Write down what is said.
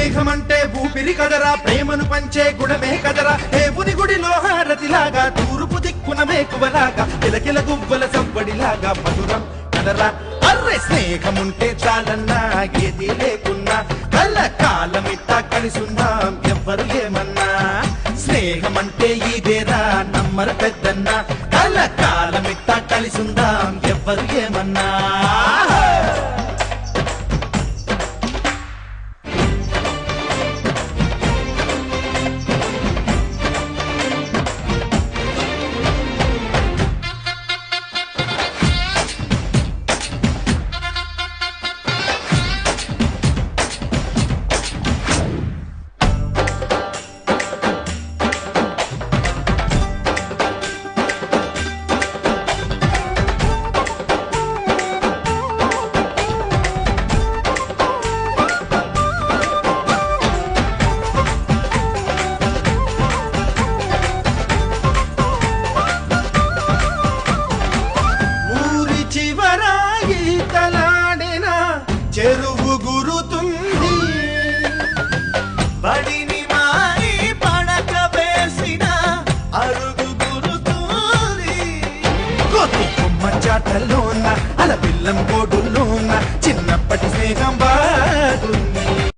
స్నేహమంటే ఊపిరి కదరా, ప్రేమను పంచే గుణమే కదరా, దేవుని గుడిలో హారతిలాగా, తూర్పు దిక్కున మేకువలాగా, కిలకిల గువ్వల సవ్వడిలాగా మధురం కదరా. అర్రే స్నేహముంటే చాలన్నా ఏది లేకున్నా, కళ్ళ కాలమిట్టా కలిసుందాం ఎవ్వరు ఏమన్నా. స్నేహమంటే ఇదేరా నమ్మర పెద్దన్న, కళ్ళ కాలమిట్టా కలిసుందాం ఎవ్వరు ఏమన్నా. చెరువు గురుతుంది, బడిని మారి పడక వేసిన అరుగు గురుతుంది. కోతి కొమ్మ చాటల్లోన అల పిల్లం కోడుల్లోన చిన్నప్పటి స్నేహం బాగుంది.